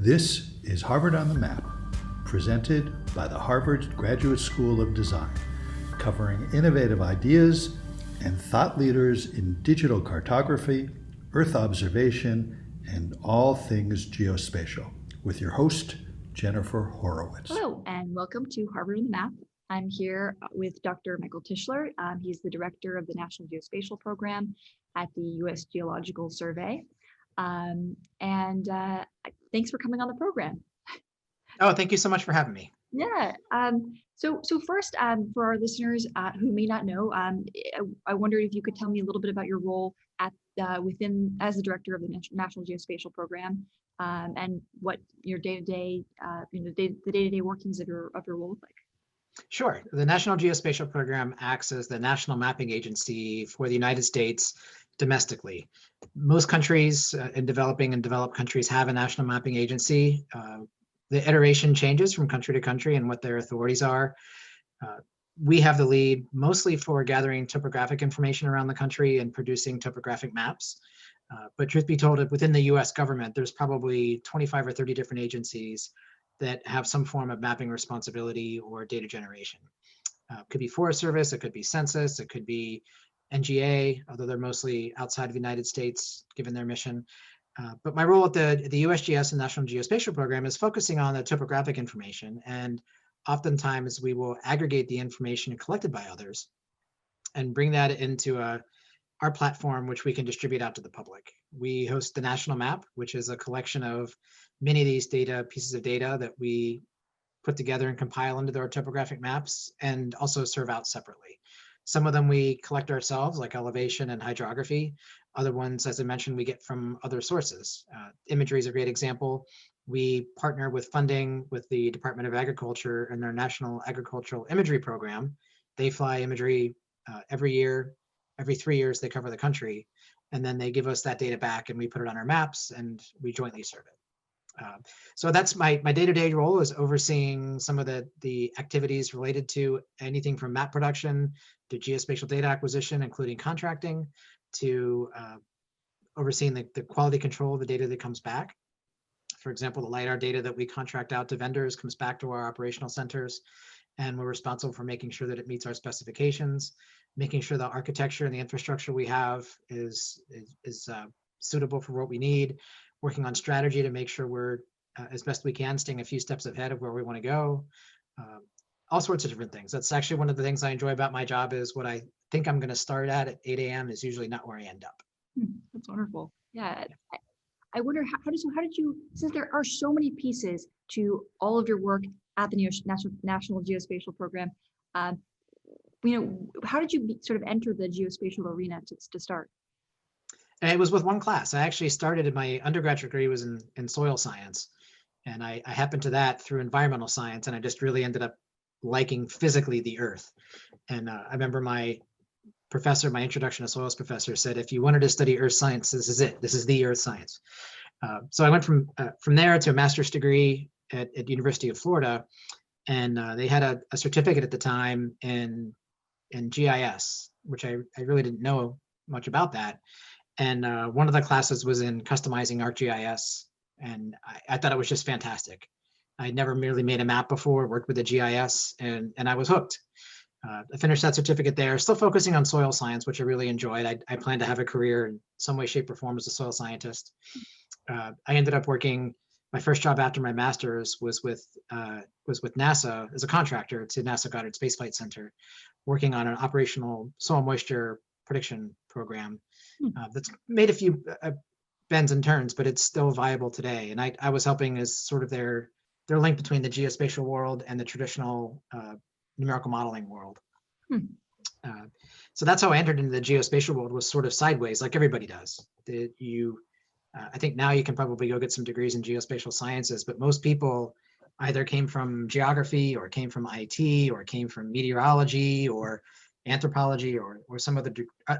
This is Harvard on the Map, presented by the Harvard Graduate School of Design, covering innovative ideas and thought leaders in digital cartography, Earth observation, and all things geospatial, with your host, Jennifer Horowitz. Hello, and welcome to Harvard on the Map. I'm here with Dr. Michael Tischler. He's the director of the National Geospatial Program at the U.S. Geological Survey. Thanks for coming on the program. Oh, thank you so much for having me. Yeah. So first, for our listeners who may not know, I wondered if you could tell me a little bit about your role at as the director of the National Geospatial Program, and what your day-to-day, the day-to-day workings of your role look like. Sure. The National Geospatial Program acts as the national mapping agency for the United States domestically. Most countries in developing and developed countries have a national mapping agency. The iteration changes from country to country and what their authorities are. We have the lead mostly for gathering topographic information around the country and producing topographic maps. But truth be told, within the US government, there's probably 25 or 30 different agencies that have some form of mapping responsibility or data generation. It could be Forest Service, it could be Census, it could be NGA, although they're mostly outside of the United States, given their mission. But my role at the USGS and National Geospatial Program is focusing on the topographic information, and oftentimes we will aggregate the information collected by others and bring that into our platform, which we can distribute out to the public. We host the National Map, which is a collection of many of these pieces of data that we put together and compile into our topographic maps and also serve out separately. Some of them we collect ourselves, like elevation and hydrography. Other ones, as I mentioned, we get from other sources. Imagery is a great example. We partner with funding with the Department of Agriculture and their National Agricultural Imagery Program. They fly imagery every year. Every 3 years, they cover the country. And then they give us that data back and we put it on our maps and we jointly serve it. So that's my day-to-day role, is overseeing some of the activities related to anything from map production to geospatial data acquisition, including contracting, to overseeing the quality control of the data that comes back. For example, the LiDAR data that we contract out to vendors comes back to our operational centers, and we're responsible for making sure that it meets our specifications, making sure the architecture and the infrastructure we have is suitable for what we need, working on strategy to make sure we're, as best we can, staying a few steps ahead of where we want to go. All sorts of different things. That's actually one of the things I enjoy about my job, is what I think I'm going to start at 8 a.m. is usually not where I end up. That's wonderful. Yeah. I wonder, how did you, since there are so many pieces to all of your work at the National Geospatial Program, how did you sort of enter the geospatial arena to start? And it was with one class. I actually started in my undergraduate degree was in soil science. And I happened to that through environmental science. And I just really ended up liking physically the earth. And I remember my professor, my introduction to soils professor, said, if you wanted to study earth science, this is it. This is the earth science. So I went from there to a master's degree at University of Florida. And they had a certificate at the time in GIS, which I really didn't know much about that. And one of the classes was in customizing ArcGIS. And I thought it was just fantastic. I'd never merely made a map before, worked with a GIS, and I was hooked. I finished that certificate there, still focusing on soil science, which I really enjoyed. I plan to have a career in some way, shape, or form as a soil scientist. I ended up working, my first job after my master's was with NASA as a contractor to NASA Goddard Space Flight Center, working on an operational soil moisture prediction program that's made a few bends and turns, but it's still viable today. And I was helping as sort of their link between the geospatial world and the traditional numerical modeling world. So that's how I entered into the geospatial world, was sort of sideways, like everybody does. I think now you can probably go get some degrees in geospatial sciences, but most people either came from geography or came from IT or came from meteorology or anthropology or some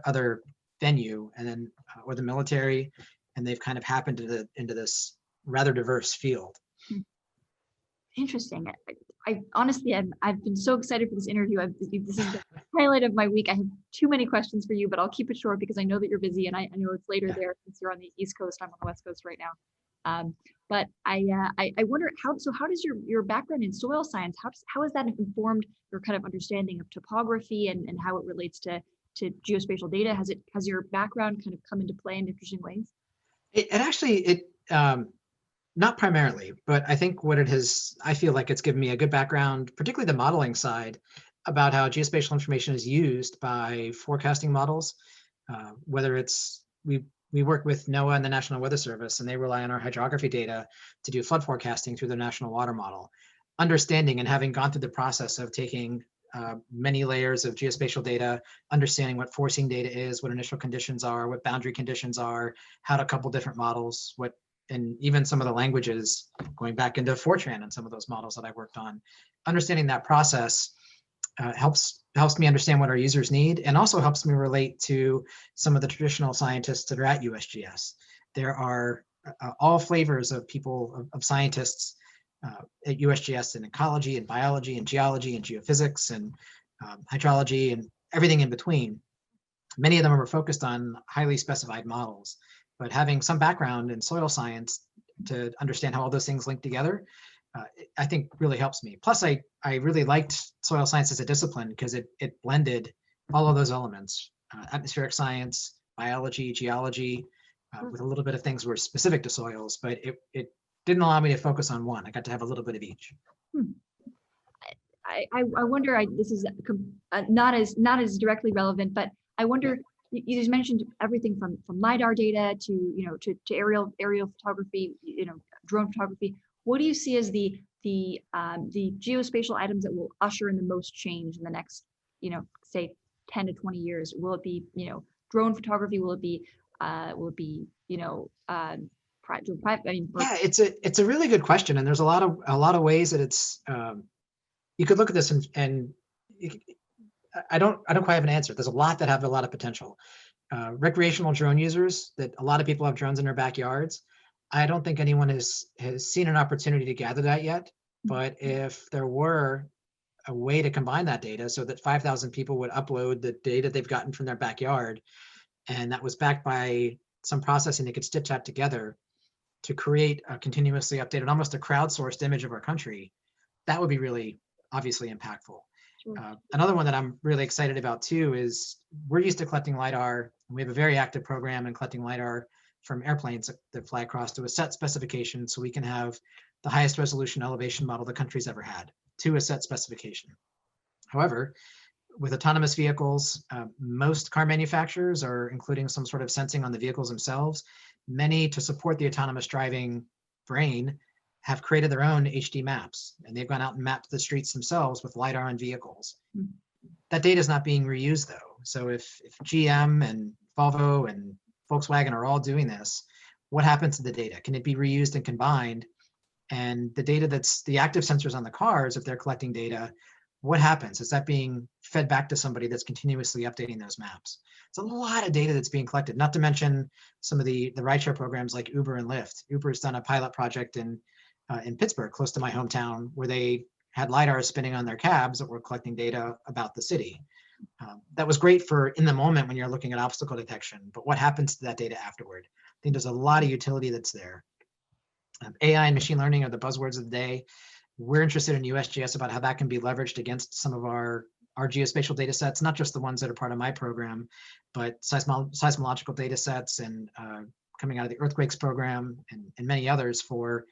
other venue, and then or the military, and they've kind of happened into this rather diverse field. Interesting. I honestly, I've been so excited for this interview. This is the highlight of my week. I have too many questions for you, but I'll keep it short because I know that you're busy, and I know it's later there since you're on the East Coast. I'm on the West Coast right now. But I wonder how does your background in soil science, how has that informed your kind of understanding of topography and how it relates to geospatial data? Has your background kind of come into play in interesting ways? It actually, not primarily, but I think what it has, I feel like it's given me a good background, particularly the modeling side, about how geospatial information is used by forecasting models. Whether it's, we work with NOAA and the National Weather Service, and they rely on our hydrography data to do flood forecasting through their national water model. Understanding and having gone through the process of taking many layers of geospatial data, understanding what forcing data is, what initial conditions are, what boundary conditions are, how to couple different models, and even some of the languages, going back into Fortran and some of those models that I worked on. Understanding that process helps me understand what our users need, and also helps me relate to some of the traditional scientists that are at USGS. There are all flavors of people, of scientists at USGS in ecology and biology and geology and geophysics and hydrology and everything in between. Many of them are focused on highly specified models, but having some background in soil science to understand how all those things link together, I think really helps me. Plus, I really liked soil science as a discipline because it blended all of those elements, atmospheric science, biology, geology, with a little bit of things were specific to soils, but it didn't allow me to focus on one. I got to have a little bit of each. I wonder, this is not as directly relevant, but I wonder, you just mentioned everything from LiDAR data to to aerial photography, drone photography. What do you see as the geospatial items that will usher in the most change in the next, say 10 to 20 years? Will it be, drone photography? Will it be Yeah, it's a really good question, and there's a lot of ways that it's you could look at this and I don't quite have an answer. There's a lot that have a lot of potential. Recreational drone users, that a lot of people have drones in their backyards. I don't think anyone has seen an opportunity to gather that yet. But if there were a way to combine that data so that 5,000 people would upload the data they've gotten from their backyard, and that was backed by some processing, they could stitch that together to create a continuously updated, almost a crowdsourced image of our country, that would be really obviously impactful. Sure. Another one that I'm really excited about too is we're used to collecting LiDAR. And we have a very active program in collecting LiDAR from airplanes that fly across to a set specification, so we can have the highest resolution elevation model the country's ever had to a set specification. However, with autonomous vehicles, most car manufacturers are including some sort of sensing on the vehicles themselves. Many, to support the autonomous driving brain, have created their own HD maps, and they've gone out and mapped the streets themselves with LiDAR on vehicles. That data is not being reused though. So if GM and Volvo and Volkswagen are all doing this, what happens to the data? Can it be reused and combined? And the data that's the active sensors on the cars, if they're collecting data, what happens? Is that being fed back to somebody that's continuously updating those maps? It's a lot of data that's being collected, not to mention some of the rideshare programs like Uber and Lyft. Uber's done a pilot project in Pittsburgh, close to my hometown, where they had LiDAR spinning on their cabs that were collecting data about the city. That was great for in the moment when you're looking at obstacle detection, but what happens to that data afterward? I think there's a lot of utility that's there. AI and machine learning are the buzzwords of the day. We're interested in USGS about how that can be leveraged against some of our geospatial data sets, not just the ones that are part of my program, but seismological data sets and coming out of the earthquakes program and many others for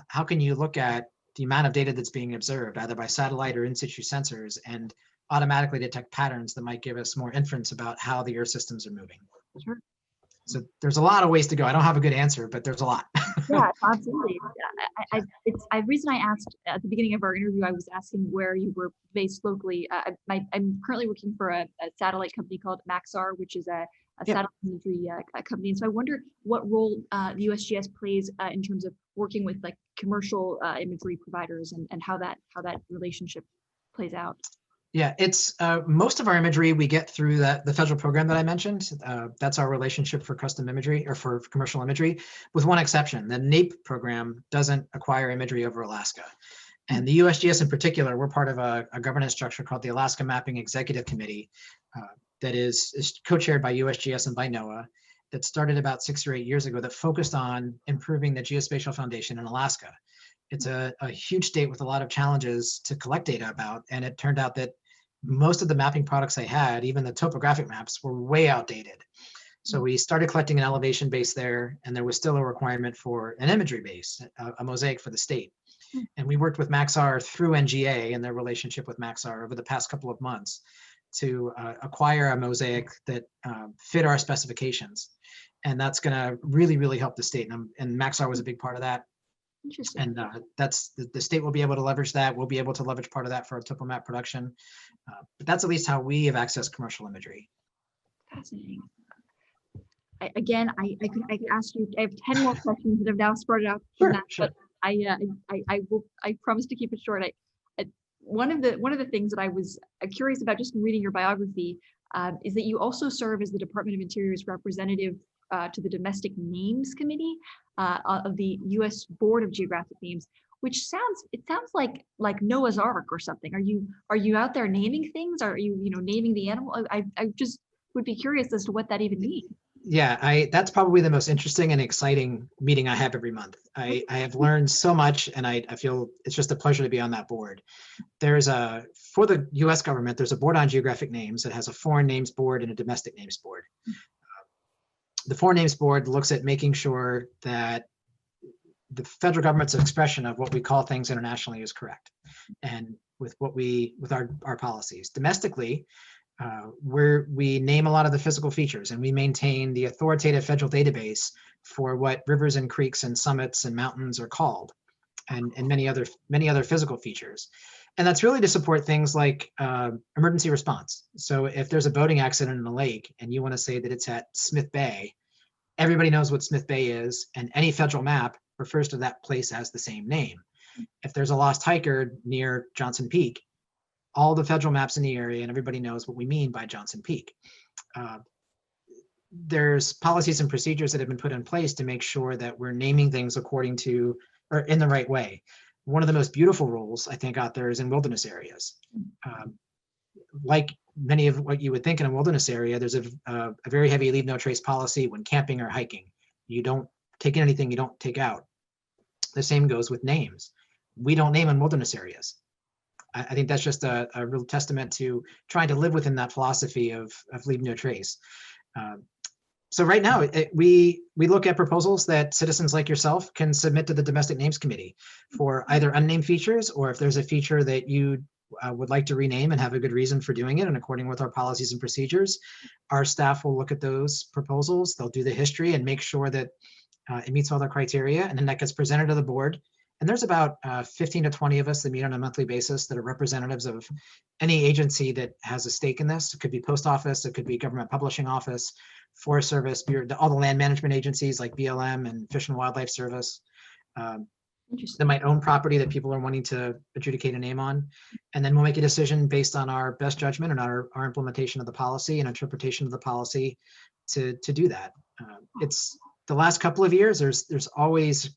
how can you look at the amount of data that's being observed either by satellite or in situ sensors and automatically detect patterns that might give us more inference about how the earth systems are moving. Sure. So there's a lot of ways to go. I don't have a good answer, but there's a lot. Yeah, absolutely. The reason I asked at the beginning of our interview, I was asking where you were based locally. I'm currently working for a satellite company called Maxar, which is a satellite imagery company. And so I wonder what role the USGS plays in terms of working with like commercial imagery providers and how that relationship plays out. Yeah, it's most of our imagery we get through the federal program that I mentioned. That's our relationship for custom imagery or for commercial imagery, with one exception. The NAEP program doesn't acquire imagery over Alaska. And the USGS in particular, we're part of a governance structure called the Alaska Mapping Executive Committee that is co-chaired by USGS and by NOAA. that started about 6 or 8 years ago that focused on improving the geospatial foundation in Alaska. It's a huge state with a lot of challenges to collect data about, and it turned out that most of the mapping products they had, even the topographic maps, were way outdated. So we started collecting an elevation base there, and there was still a requirement for an imagery base, a mosaic for the state. And we worked with Maxar through NGA and their relationship with Maxar over the past couple of months to acquire a mosaic that fit our specifications. And that's going to really, really help the state. And Maxar was a big part of that. Interesting. And that's the state will be able to leverage that. We'll be able to leverage part of that for our TopoMap production. But that's at least how we have accessed commercial imagery. Fascinating. I could ask you. I have 10 more questions that have now sprouted out from that, Sure. but I promise to keep it short. One of the things that I was curious about just in reading your biography is that you also serve as the Department of Interior's representative to the Domestic Names Committee of the U.S. Board of Geographic Names, which sounds like Noah's Ark or something. Are you out there naming things? Are you naming the animal? I just would be curious as to what that even means. Yeah, that's probably the most interesting and exciting meeting I have every month. I have learned so much, and I feel it's just a pleasure to be on that board. For the US government, there's a board on geographic names that has a foreign names board and a domestic names board. The foreign names board looks at making sure that the federal government's expression of what we call things internationally is correct, and with our policies. Domestically, we name a lot of the physical features, and we maintain the authoritative federal database for what rivers and creeks and summits and mountains are called, and many other physical features. And that's really to support things like emergency response. So if there's a boating accident in a lake and you want to say that it's at Smith Bay, everybody knows what Smith Bay is, and any federal map refers to that place as the same name. If there's a lost hiker near Johnson Peak, all the federal maps in the area and everybody knows what we mean by Johnson Peak. There's policies and procedures that have been put in place to make sure that we're naming things according to, or in the right way. One of the most beautiful rules I think out there is in wilderness areas. Like many of what you would think in a wilderness area, there's a very heavy leave no trace policy when camping or hiking. You don't take in anything you don't take out. The same goes with names. We don't name in wilderness areas. I think that's just a real testament to trying to live within that philosophy of leave no trace. So right now, we look at proposals that citizens like yourself can submit to the Domestic Names Committee for either unnamed features, or if there's a feature that you would like to rename and have a good reason for doing it and according with our policies and procedures, our staff will look at those proposals. They'll do the history and make sure that it meets all the criteria, and then that gets presented to the board. And there's about 15 to 20 of us that meet on a monthly basis that are representatives of any agency that has a stake in this. It could be post office, it could be government publishing office, Forest Service, all the land management agencies like BLM and Fish and Wildlife Service. That might own property that people are wanting to adjudicate a name on. And then we'll make a decision based on our best judgment and our implementation of the policy and interpretation of the policy to do that. It's the last couple of years, there's always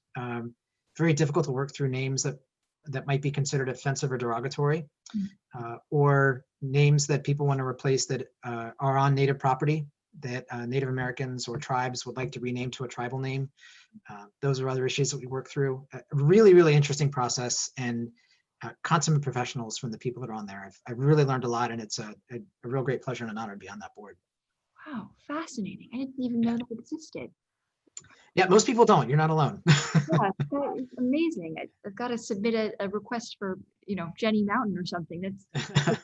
very difficult to work through names that might be considered offensive or derogatory, or names that people want to replace that are on native property that Native Americans or tribes would like to rename to a tribal name. Those are other issues that we work through. A really, really interesting process, and consummate professionals from the people that are on there. I've really learned a lot, and it's a real great pleasure and an honor to be on that board. Wow, fascinating. I didn't even know that existed. Yeah, most people don't. You're not alone. Yeah, that is amazing. I've got to submit a request for, Jenny Mountain or something. That's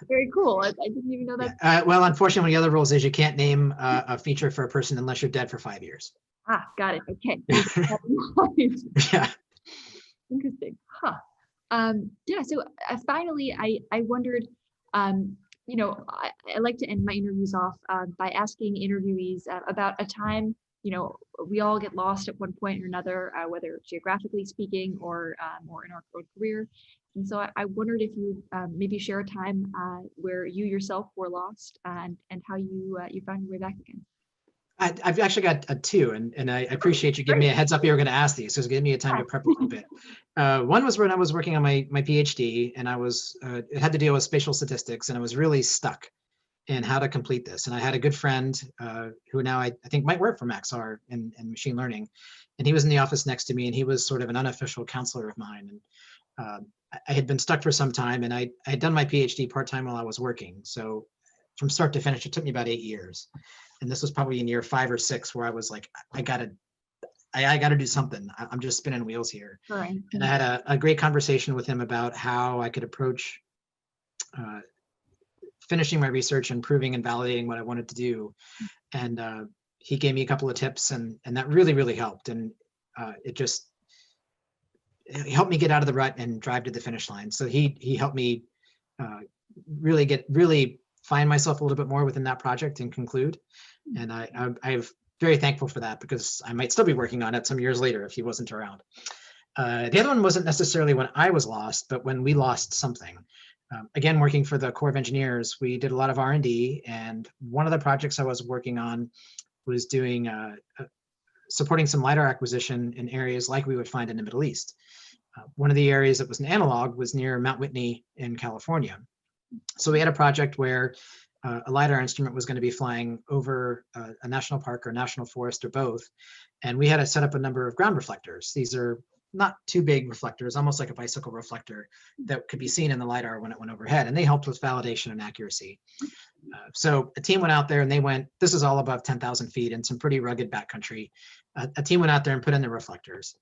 very cool. I didn't even know that. Yeah. Well, unfortunately, one of the other rules is you can't name a feature for a person unless you're dead for 5 years. Ah, got it. Okay. Yeah. Interesting. Huh. Yeah. So finally, I wondered, I like to end my interviews off by asking interviewees about a time, we all get lost at one point or another, whether geographically speaking or in our career. And so I wondered if you maybe share a time where you yourself were lost and how you found your way back again. I've actually got two, and I appreciate you giving me a heads up you were going to ask these, so it's giving me a time to prep a little bit. One was when I was working on my PhD, and I was it had to deal with spatial statistics, and I was really stuck in how to complete this. And I had a good friend who now I think might work for Maxar and machine learning. And he was in the office next to me, and he was sort of an unofficial counselor of mine. And I had been stuck for some time, and I had done my PhD part-time while I was working. So from start to finish, it took me about 8 years. And this was probably in year 5 or 6 where I was like, I gotta do something. I'm just spinning wheels here. Right. And I had a great conversation with him about how I could approach finishing my research and proving and validating what I wanted to do. And he gave me a couple of tips, and that really, really helped. And it helped me get out of the rut and drive to the finish line. So he helped me really find myself a little bit more within that project and conclude. And I'm very thankful for that, because I might still be working on it some years later if he wasn't around. The other one wasn't necessarily when I was lost, but when we lost something. Again, working for the Corps of Engineers, we did a lot of R&D, and one of the projects I was working on was doing supporting some LiDAR acquisition in areas like we would find in the Middle East. One of the areas that was an analog was near Mount Whitney in California. So we had a project where a LiDAR instrument was going to be flying over a national park or national forest or both. And we had to set up a number of ground reflectors. These are not too big reflectors, almost like a bicycle reflector that could be seen in the LiDAR when it went overhead. And they helped with validation and accuracy. So a team went out there and they went, this is all above 10,000 feet in some pretty rugged backcountry. A team went out there and put in the reflectors.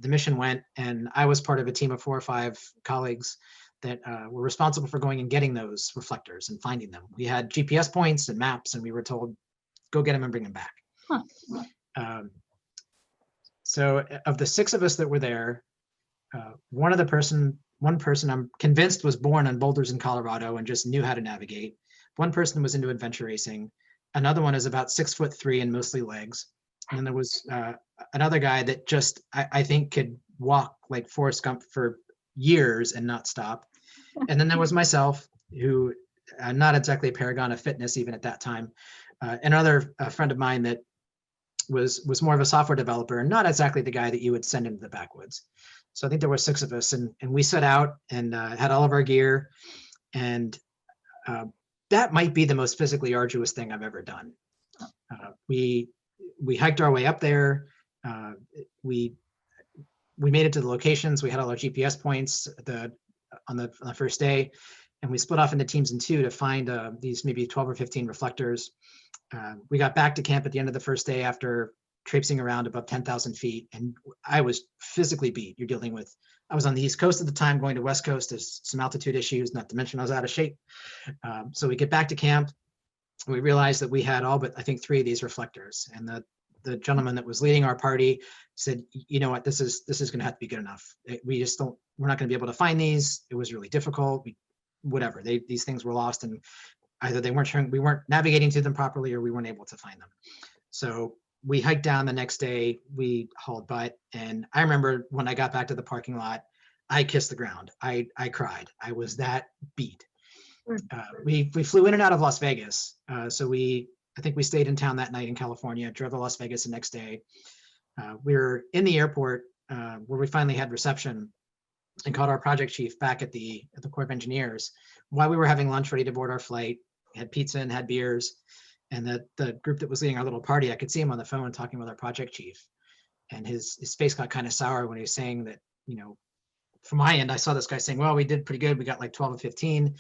The mission went, and I was part of a team of 4 or 5 colleagues that were responsible for going and getting those reflectors and finding them. We had GPS points and maps, and we were told, go get them and bring them back. Huh. So of the 6 of us that were there, one person I'm convinced was born on boulders in Colorado and just knew how to navigate. One person was into adventure racing. Another one is about 6'3" and mostly legs. And then there was another guy that just, I think, could walk like Forrest Gump for years and not stop. And then there was myself, who not exactly a paragon of fitness even at that time. Another friend of mine that was more of a software developer and not exactly the guy that you would send into the backwoods. So I think there were 6 of us, and we set out and had all of our gear. And that might be the most physically arduous thing I've ever done. We hiked our way up there. We made it to the locations. We had all our GPS points on the first day, and we split off into teams in 2 to find these maybe 12 or 15 reflectors. We got back to camp at the end of the first day after traipsing around above 10,000 feet, and I was physically beat. You're dealing with, I was on the East Coast at the time, going to West Coast. There's some altitude issues, not to mention I was out of shape. So we get back to camp. We realized that we had all but I think 3 of these reflectors, and the gentleman that was leading our party said, you know what, this is going to have to be good enough. We're not going to be able to find these. It was really difficult. Whatever, these things were lost, and either we weren't navigating to them properly, or we weren't able to find them. So we hiked down the next day. We hauled butt, and I remember when I got back to the parking lot, I kissed the ground. I cried. I was that beat. We flew in and out of Las Vegas. So I think we stayed in town that night in California, drove to Las Vegas the next day. We were in the airport where we finally had reception, and called our project chief back at the Corps of Engineers while we were having lunch ready to board our flight. Had pizza and had beers. And the group that was leading our little party, I could see him on the phone talking with our project chief. And his face got kind of sour when he was saying that, from my end, I saw this guy saying, well, we did pretty good. We got like 12 or 15.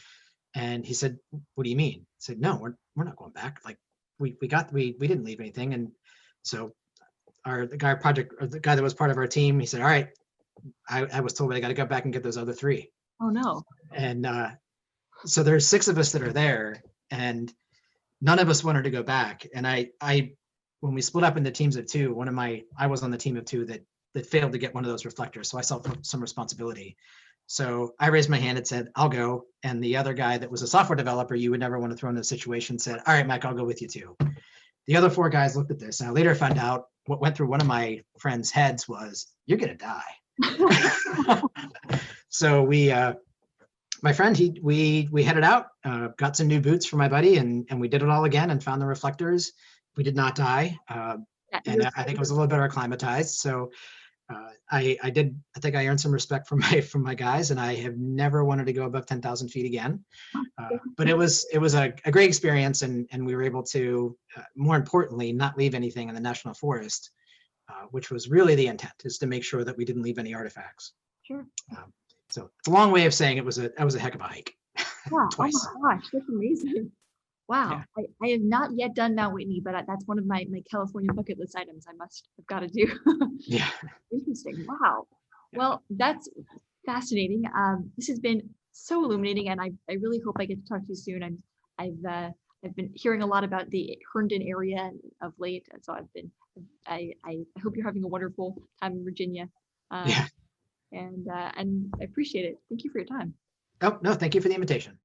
And he said, what do you mean? I said, no, we're not going back. Like we didn't leave anything. And so the guy that was part of our team, he said, all right, I was told I got to go back and get those other 3. Oh no. And so there's 6 of us that are there, and none of us wanted to go back. And I when we split up into teams of 2, I was on the team of 2 that failed to get one of those reflectors. So I saw some responsibility. So I raised my hand and said, I'll go. And the other guy that was a software developer you would never want to throw in this situation said, all right, Mike, I'll go with you too. The other 4 guys looked at this. And I later found out what went through one of my friends' heads was, you're going to die. So my friend, we headed out, got some new boots for my buddy, and we did it all again and found the reflectors. We did not die. And I think it was a little better acclimatized. So I think I earned some respect from my guys, and I have never wanted to go above 10,000 feet again. But it was a great experience, and we were able to, more importantly, not leave anything in the national forest, which was really the intent, is to make sure that we didn't leave any artifacts. Sure. So it's a long way of saying that was a heck of a hike. Yeah. Twice. Oh my gosh, that's amazing. Wow. Yeah. I have not yet done Mount Whitney, but that's one of my California bucket list items I must have got to do. Yeah. Interesting. Wow. Yeah. Well, that's fascinating. This has been so illuminating, and I really hope I get to talk to you soon. I've been hearing a lot about the Herndon area of late, and so I hope you're having a wonderful time in Virginia. Yeah. And I appreciate it. Thank you for your time. Oh, no, thank you for the invitation.